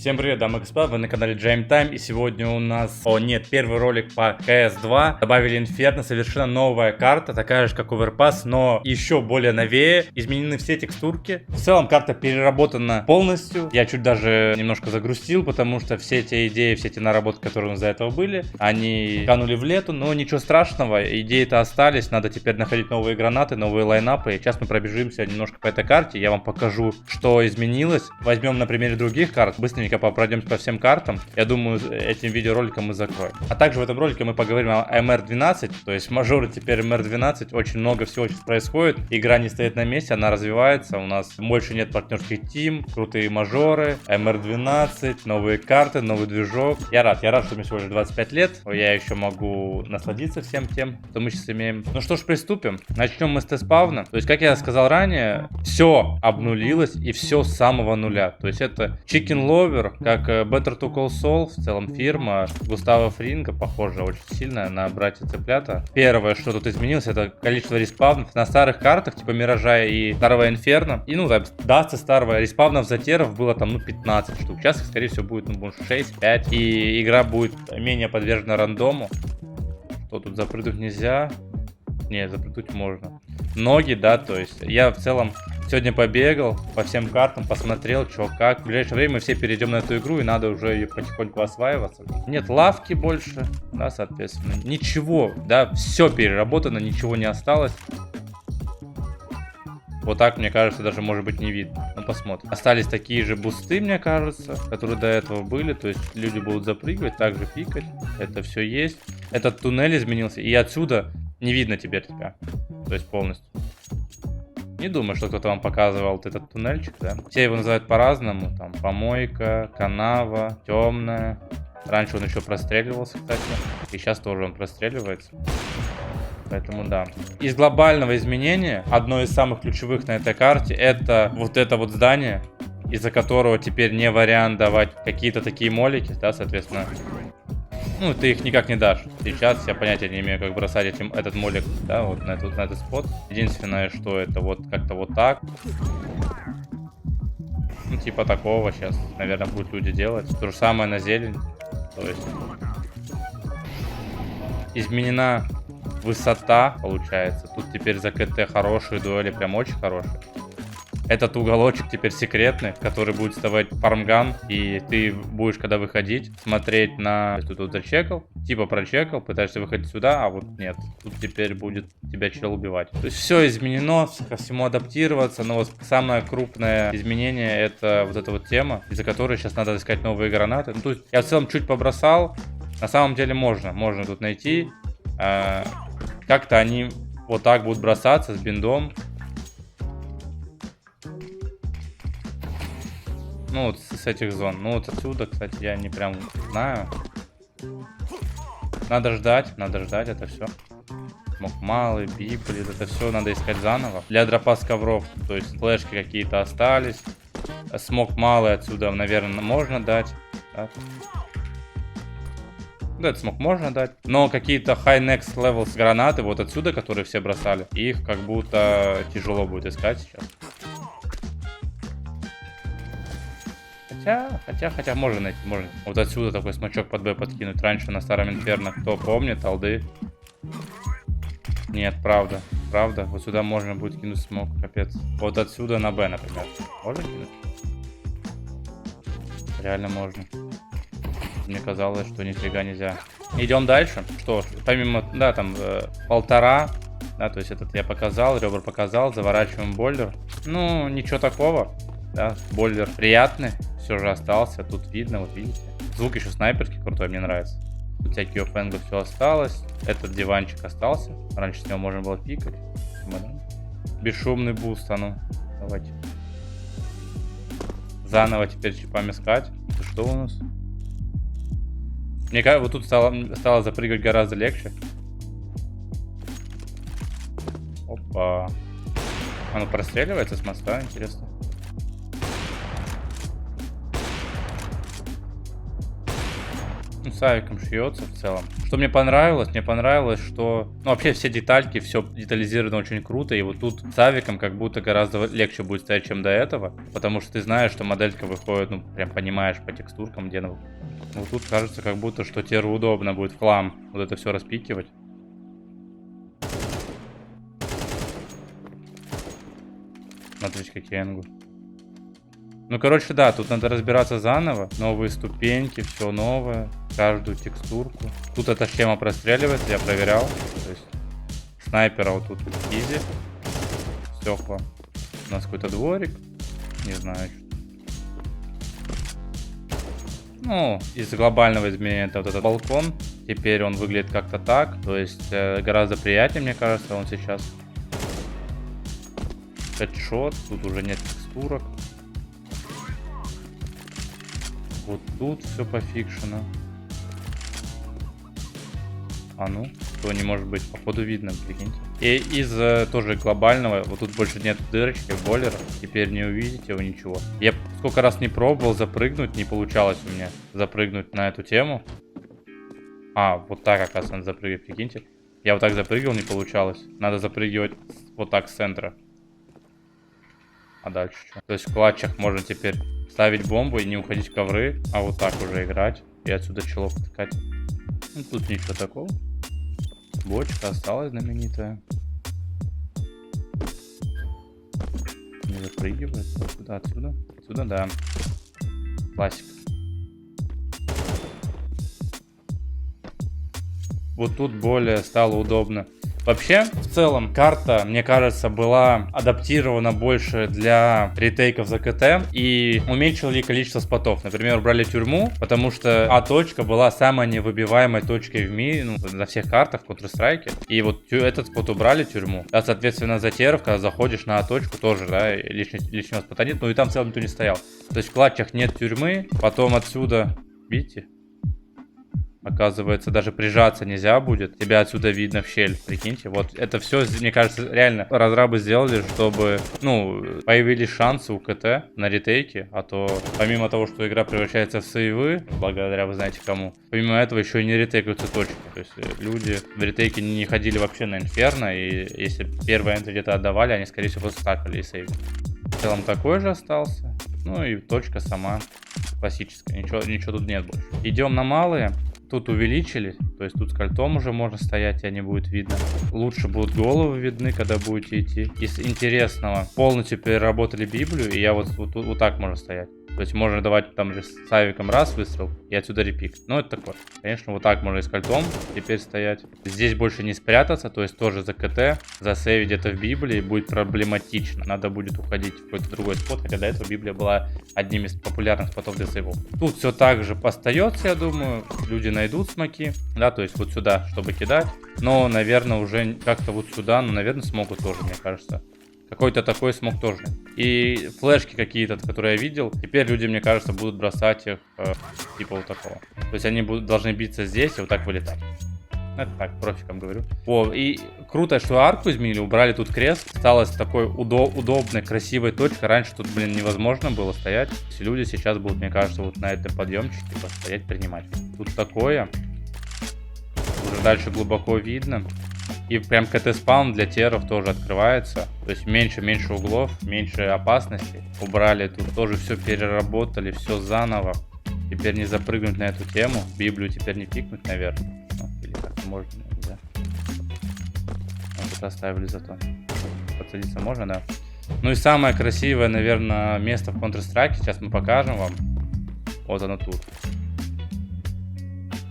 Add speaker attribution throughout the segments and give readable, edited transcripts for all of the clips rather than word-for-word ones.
Speaker 1: Всем привет, дамы и господа, вы на канале Джейм Тайм, и сегодня у нас, первый ролик по CS2. Добавили Инферно, совершенно новая карта, такая же, как Overpass, но еще более новее. Изменены все текстурки. В целом карта переработана полностью. Я чуть даже немножко загрустил, потому что все те идеи, все те наработки, которые у нас до этого были, они канули в лету, но ничего страшного, идеи-то остались. Надо теперь находить новые гранаты, новые лайнапы. Сейчас мы пробежимся немножко по этой карте, я вам покажу, что изменилось. Возьмем на примере других карт, быстренько пройдемся по всем картам. Я думаю, этим видеороликом мы закроем. А также в этом ролике мы поговорим о МР-12, то есть мажоры теперь МР-12. Очень много всего сейчас происходит. Игра не стоит на месте, она развивается. У нас больше нет партнерских тим, крутые мажоры, МР-12, новые карты, новый движок. Я рад, что мне всего лишь 25 лет. Я еще могу насладиться всем тем, что мы сейчас имеем. Ну что ж, приступим. Начнем мы с тест-спавна. То есть, как я сказал ранее, все обнулилось и все с самого нуля. То есть это Chicken Lover, как Better to Call Saul, в целом фирма Густава Фринга, похожа очень сильно на братья Цыплята. Первое, что тут изменилось, это количество респавнов на старых картах, типа Миража и Старого Инферно. И, Даста старого респавнов затеров было там, 15 штук. Сейчас их, скорее всего, будет, 6-5. И игра будет менее подвержена рандому. Что тут, запрыгнуть нельзя? Нет, запрыгнуть можно. Ноги, да, то есть я в целом сегодня побегал по всем картам, посмотрел, что как. В ближайшее время мы все перейдем на эту игру, и надо уже ее потихоньку осваиваться. Нет лавки больше, да, соответственно. Ничего, да, все переработано, ничего не осталось. Вот так, мне кажется, даже может быть не видно. Ну, посмотрим. Остались такие же бусты, мне кажется, которые до этого были. То есть люди будут запрыгивать, также пикать. Это все есть. Этот туннель изменился, и отсюда не видно теперь тебя. То есть полностью. Не думаю, что кто-то вам показывал вот этот туннельчик, да. Все его называют по-разному. Там помойка, канава, темная. Раньше он еще простреливался, кстати. И сейчас тоже он простреливается. Поэтому да. Из глобального изменения, одно из самых ключевых на этой карте, это вот здание, из-за которого теперь не вариант давать какие-то такие молики, да, соответственно. Ну, ты их никак не дашь. Сейчас я понятия не имею, как бросать этот молик, да, вот на этот спот. Единственное, что это вот как-то вот так. Ну, типа такого сейчас, наверное, будут люди делать. То же самое на зелень. То есть изменена высота, получается. Тут теперь за КТ хорошие дуэли, прям очень хорошие. Этот уголочек теперь секретный, который будет вставать фармган, и ты будешь, когда выходить, смотреть на... Ты тут зачекал, типа прочекал, пытаешься выходить сюда, а вот нет. Тут теперь будет тебя чел убивать. То есть все изменено, ко всему адаптироваться, но вот самое крупное изменение это вот эта вот тема, из-за которой сейчас надо искать новые гранаты. Ну, то есть я в целом чуть побросал, на самом деле можно тут найти. Как-то они вот так будут бросаться с биндом. Ну, вот с этих зон. Ну, вот отсюда, кстати, я не прям знаю. Надо ждать это все. Смог малый, бипли, это все надо искать заново. Для дропа с ковров, то есть флешки какие-то остались. Смог малый отсюда, наверное, можно дать. Да? Да, этот смог можно дать. Но какие-то high next levels гранаты вот отсюда, которые все бросали, их как будто тяжело будет искать сейчас. Хотя можно найти, можно. Вот отсюда такой смачок под Б подкинуть. Раньше на старом Инферно, кто помнит, алды. Нет, правда. Вот сюда можно будет кинуть смог, капец. Вот отсюда на Б, например. Можно кинуть? Реально можно. Мне казалось, что нифига нельзя. Идем дальше. Что ж, помимо, да, там 1,5. Да, то есть этот я показал, ребра показал. Заворачиваем бойлер. Ну, ничего такого. Да, бойлер приятный. Все же остался. Тут видно, вот видите. Звук еще снайперский крутой, мне нравится. Тут всякие оффенги, все осталось. Этот диванчик остался. Раньше с него можно было пикать. Бесшумный буст, а ну. Давайте. Заново теперь чипами искать. Это что у нас? Мне кажется, вот тут стало запрыгивать гораздо легче. Опа. Оно простреливается с моста, интересно. Ну, с авиком шьется в целом. Что мне понравилось? Мне понравилось, что... Ну, вообще все детальки, все детализировано очень круто. И вот тут с авиком как будто гораздо легче будет стоять, чем до этого. Потому что ты знаешь, что моделька выходит, ну, прям понимаешь по текстуркам, где она... Вот тут кажется, как будто, что тебе удобно будет в хлам вот это все распикивать. Смотрите, какие энгу. Ну, короче, да, тут надо разбираться заново. Новые ступеньки, все новое. Каждую текстурку. Тут эта схема простреливается, я проверял. То есть снайпера вот тут изи. Стекла. У нас какой-то дворик. Не знаю. Ну, из глобального изменения это вот этот балкон. Теперь он выглядит как-то так. То есть гораздо приятнее, мне кажется, он сейчас. Хедшот. Тут уже нет текстурок. Вот тут все по фикшену. А ну, что не может быть, походу видно, прикиньте. И из тоже глобального, вот тут больше нет дырочки, бойлера. Теперь не увидите вы ничего. Я сколько раз не пробовал запрыгнуть, не получалось у меня запрыгнуть на эту тему. А, вот так, оказывается, надо запрыгивать, прикиньте. Я вот так запрыгивал, не получалось. Надо запрыгивать вот так с центра. А дальше что? То есть в клатчах можно теперь ставить бомбу и не уходить в ковры, а вот так уже играть. И отсюда челов втыкать. Ну, тут ничего такого. Бочка осталась знаменитая. Не запрыгивает. Куда? Отсюда? Отсюда, да. Классика. Вот тут более стало удобно. Вообще, в целом, карта, мне кажется, была адаптирована больше для ретейков за КТ и уменьшили количество спотов. Например, убрали тюрьму, потому что А-точка была самой невыбиваемой точкой в мире, ну, на всех картах в Counter-Strike. И вот этот спот убрали, тюрьму. А, соответственно, за теров, когда заходишь на А-точку, тоже, да, лишнего спота нет, но и там в целом никто не стоял. То есть в клатчах нет тюрьмы, потом отсюда, видите? Оказывается, даже прижаться нельзя будет. Тебя отсюда видно в щель. Прикиньте. Вот это все, мне кажется, реально разрабы сделали, чтобы, ну, появились шансы у КТ на ретейке. А то, помимо того, что игра превращается в сейвы, благодаря вы знаете кому, помимо этого еще и не ретейкаются точки. То есть люди в ретейке не ходили вообще на Инферно. И если первые энтры где-то отдавали, они, скорее всего, просто стакали и сейвы. В целом такой же остался. Ну и точка сама классическая. Ничего тут нет больше. Идем на малые. Тут увеличили, то есть тут с кольтом уже можно стоять, и они будут видно. Лучше будут головы видны, когда будете идти. Из интересного, полностью переработали Библию, и я вот так можно стоять. То есть можно давать там же с авиком раз выстрел, и отсюда репик. Ну это такое. Конечно, вот так можно и с кольтом теперь стоять. Здесь больше не спрятаться, то есть тоже за КТ, засейвить где-то в Библии будет проблематично. Надо будет уходить в какой-то другой спот, хотя до этого Библия была одним из популярных спотов для сейвов. Тут все так же остается, я думаю. Люди найдут смоки, да, то есть вот сюда, чтобы кидать. Но, наверное, уже как-то вот сюда, но, наверное, смогут тоже, мне кажется. Какой-то такой смог тоже. И флешки какие-то, которые я видел, теперь люди, мне кажется, будут бросать их типа вот такого. То есть они должны биться здесь и вот так вылетать. Это так, профиком говорю. О, и круто, что арку изменили, убрали тут крест. Стало такой удобной, красивой точкой. Раньше тут, блин, невозможно было стоять. Все люди сейчас будут, мне кажется, вот на этом подъемчике типа, стоять, принимать. Тут такое. Уже дальше глубоко видно. И прям КТ-спаун для теров тоже открывается. То есть меньше углов, меньше опасностей. Убрали тут, тоже все переработали, все заново. Теперь не запрыгнуть на эту тему. Библию теперь не пикнуть, наверное. Ну, или как-то можно, нельзя. Вот это оставили зато. Подсадиться можно, да. Ну и самое красивое, наверное, место в Counter-Strike. Сейчас мы покажем вам. Вот оно тут.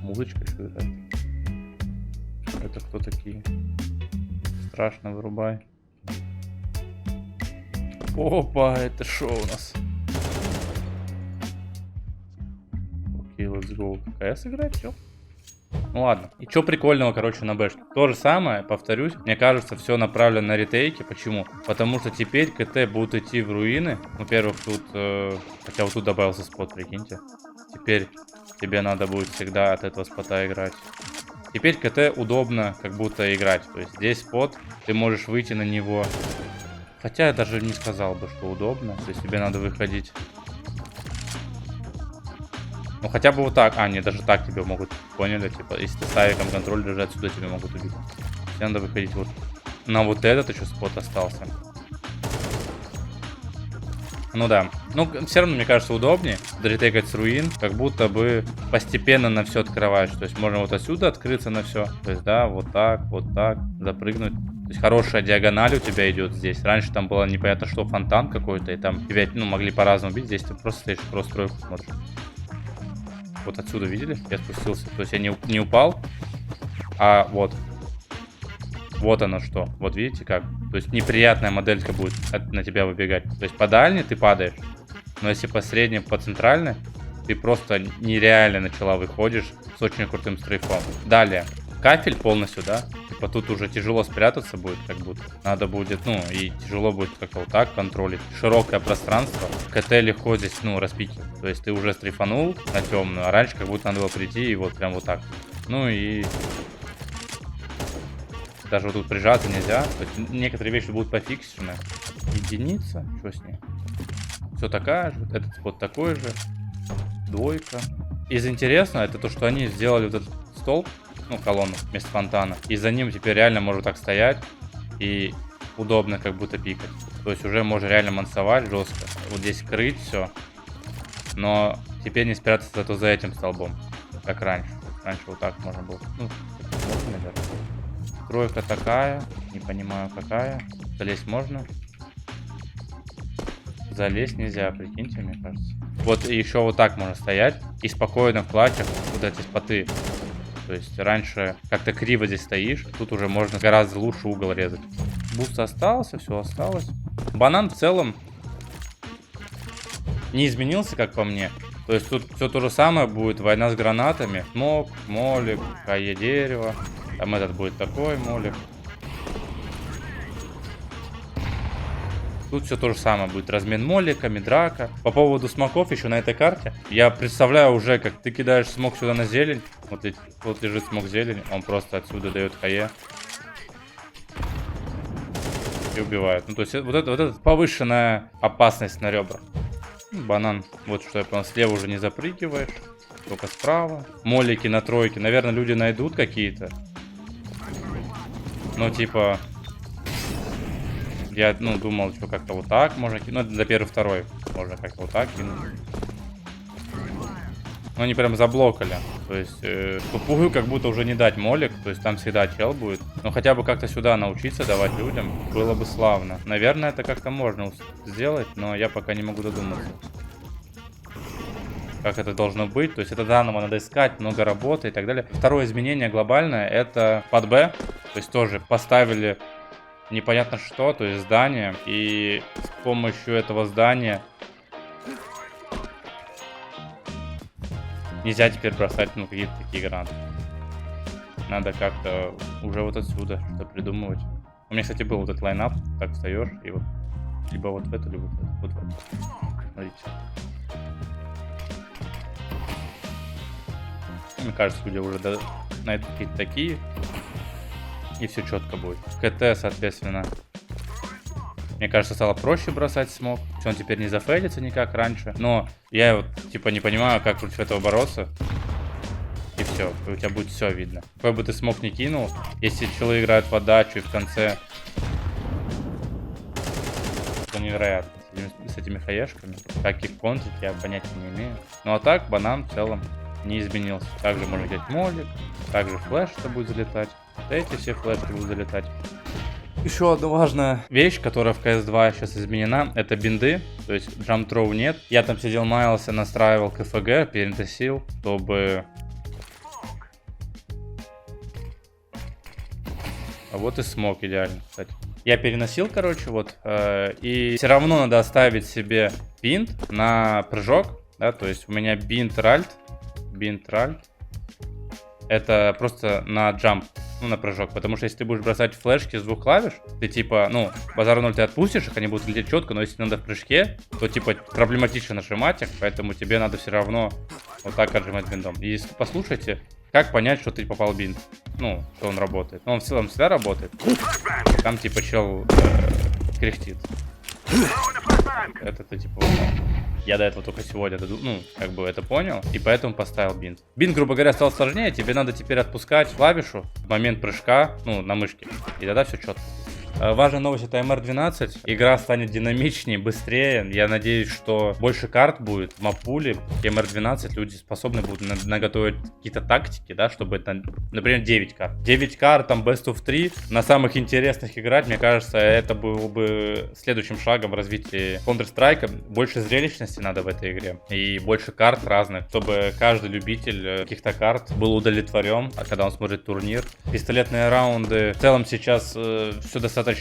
Speaker 1: Музычка, что это? Это кто такие? Страшно, вырубай. Опа, это шо у нас? Окей, let's go. КС играть, все. Ну ладно. И что прикольного, короче, на бэшке? То же самое, повторюсь. Мне кажется, все направлено на ретейки. Почему? Потому что теперь КТ будут идти в руины. Во-первых, тут... хотя вот тут добавился спот, прикиньте. Теперь тебе надо будет всегда от этого спота играть. Теперь КТ удобно как будто играть. То есть здесь спот, ты можешь выйти на него. Хотя я даже не сказал бы, что удобно. То есть тебе надо выходить Ну хотя бы вот так. А, нет, даже так тебе могут. Поняли? Типа, если ты с авиком контроль держи, отсюда тебя могут убить. Тебе надо выходить вот на вот этот еще спот остался. Ну да. Ну, все равно, мне кажется, удобнее ретейкать с руин, как будто бы постепенно на все открываешь. То есть можно вот отсюда открыться на все. То есть, да, вот так, запрыгнуть. То есть хорошая диагональ у тебя идет здесь. Раньше там было непонятно что, фонтан какой-то, и там тебя, ну, могли по-разному бить. Здесь ты просто стоишь, просто стройку смотришь. Вот отсюда, видели? Я спустился. То есть я не упал, а вот. Вот оно что. Вот видите как? То есть неприятная моделька будет на тебя выбегать. То есть по дальней ты падаешь. Но если по средней, по центральной, ты просто нереально начала выходишь с очень крутым стрейфом. Далее. Кафель полностью, да? Типа тут уже тяжело спрятаться будет, как будто. Надо будет, ну, и тяжело будет как-то вот так контролить. Широкое пространство. КТ легко здесь, ну, распикивать. То есть ты уже стрейфанул на темную, а раньше как будто надо было прийти и вот прям вот так. Ну и... Даже вот тут прижаться нельзя. То есть некоторые вещи будут пофиксены. Единица. Что с ней? Все такая же. Этот спот такой же. Двойка. Из интересного, это то, что они сделали вот этот столб, ну, колонну вместо фонтана. И за ним теперь реально можно так стоять. И удобно как будто пикать. То есть уже можно реально мансовать жестко. Вот здесь крыть все. Но теперь не спрятаться зато за этим столбом. Как раньше. Раньше вот так можно было. Ну, можно, наверное. Тройка такая, не понимаю какая. Залезть можно? Залезть нельзя, прикиньте, мне кажется. Вот еще вот так можно стоять и спокойно в клатчах вот эти споты. То есть раньше как-то криво здесь стоишь, тут уже можно гораздо лучше угол резать. Буст остался, все осталось. Банан в целом не изменился, как по мне. То есть тут все то же самое будет, война с гранатами. Смок, молик, КЕ дерево. Там этот будет такой молик. Тут все то же самое будет. Размен молика, мидрака. По поводу смоков еще на этой карте. Я представляю уже, как ты кидаешь смок сюда на зелень. Вот лежит смок зелень. Он просто отсюда дает КЕ. И убивает. Ну то есть вот это повышенная опасность на ребрах. Банан. Вот что я понял. Слева уже не запрыгиваешь. Только справа. Молики на тройке. Наверное, люди найдут какие-то. Ну, типа... Я, ну, думал, что как-то вот так можно кинуть. Ну, для первый-второй можно как-то вот так кинуть. Но они прям заблокали. То есть, тупую как будто уже не дать молик. То есть, там всегда чел будет. Но хотя бы как-то сюда научиться давать людям. Было бы славно. Наверное, это как-то можно сделать. Но я пока не могу додуматься. Как это должно быть. То есть, это заново надо искать. Много работы и так далее. Второе изменение глобальное. Это под Б. То есть, тоже поставили... непонятно что, то есть здание, и с помощью этого здания нельзя теперь бросать, ну, какие-то такие гранаты. Надо как-то уже вот отсюда что-то придумывать. У меня, кстати, был вот этот лайнап, так встаешь, и вот либо вот в эту, либо вот в эту. Смотрите. Мне кажется, люди уже найдут какие-то такие. И все четко будет. КТ, соответственно. Мне кажется, стало проще бросать смог. Он теперь не зафейдится никак раньше. Но я вот типа не понимаю, как против этого бороться. И все. У тебя будет все видно. Какой бы ты смог не кинул, если челы играют в отдачу и в конце. Это невероятно. С этими хаешками. Как их контрить, я понятия не имею. Ну а так, банан в целом не изменился. Также можно делать молик. Также флеш-то будет залетать. Эти все флешки будут залетать. Еще одна важная вещь, которая в CS2 сейчас изменена, это бинды. То есть jump throw нет. Я там сидел, маялся, настраивал КФГ, переносил, чтобы... А вот и смог идеально, кстати. Я переносил, короче, вот. И все равно надо оставить себе бинт на прыжок. Да, то есть у меня бинт ральт. Бинт ральт. Это просто на джамп. Ну, на прыжок, потому что если ты будешь бросать флешки с двух клавиш, ты типа, ну, базар 0 ты отпустишь их, они будут лететь четко, но если надо в прыжке, то типа проблематично нажимать их, поэтому тебе надо все равно вот так отжимать биндом. И послушайте, как понять, что ты попал бинт, ну, что он работает. Ну, он в целом всегда работает. Там типа чел кряхтит. Это ты типа... Я до этого только сегодня, ну, как бы это понял, и поэтому поставил бинт. Бинт, грубо говоря, стал сложнее, тебе надо теперь отпускать клавишу в момент прыжка, ну, на мышке, и тогда все четко. Важная новость — это MR12. Игра станет динамичнее, быстрее. Я надеюсь, что больше карт будет в маппуле. MR12 люди способны будут наготовить какие-то тактики, да, чтобы это, например, 9 карт. 9 карт, там, best of 3. На самых интересных играть, мне кажется, это был бы следующим шагом в развитии Counter-Strike. Больше зрелищности надо в этой игре. И больше карт разных, чтобы каждый любитель каких-то карт был удовлетворен, когда он смотрит турнир. Пистолетные раунды. В целом сейчас все достаточно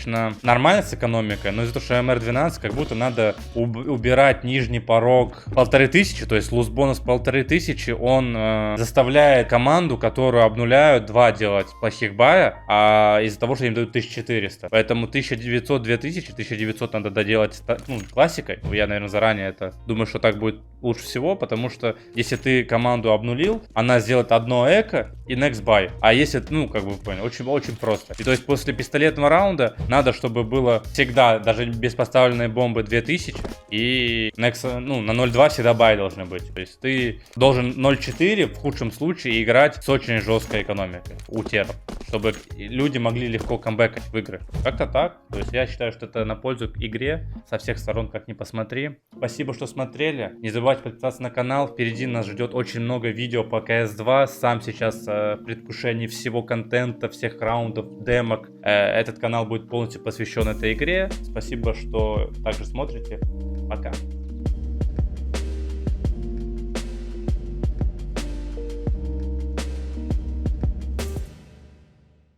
Speaker 1: нормально с экономикой, но из-за того, что MR12, как будто надо убирать нижний порог 1500, то есть луз-бонус 1500, он заставляет команду, которую обнуляют, 2 делать плохих бая, а из-за того, что им дают 1400. Поэтому 1900, 2000, 1900 надо доделать, ну, классикой. Я, наверное, заранее это думаю, что так будет лучше всего, потому что если ты команду обнулил, она сделает одно эко и next buy. А если, ну, как бы вы поняли, очень просто. И то есть после пистолетного раунда надо, чтобы было всегда, даже без поставленной бомбы, 2000, и next, ну, на 0.2 всегда бай должны быть. То есть ты должен 0.4 в худшем случае играть с очень жесткой экономикой у теров, чтобы люди могли легко камбэкать в игры. Как-то так. То есть я считаю, что это на пользу игре со всех сторон, как ни посмотри. Спасибо, что смотрели. Не забывайте подписаться на канал. Впереди нас ждет очень много видео по CS2. Сам сейчас в предвкушении всего контента, всех раундов, демок. Этот канал будет полностью посвящен этой игре. Спасибо, что также смотрите. Пока.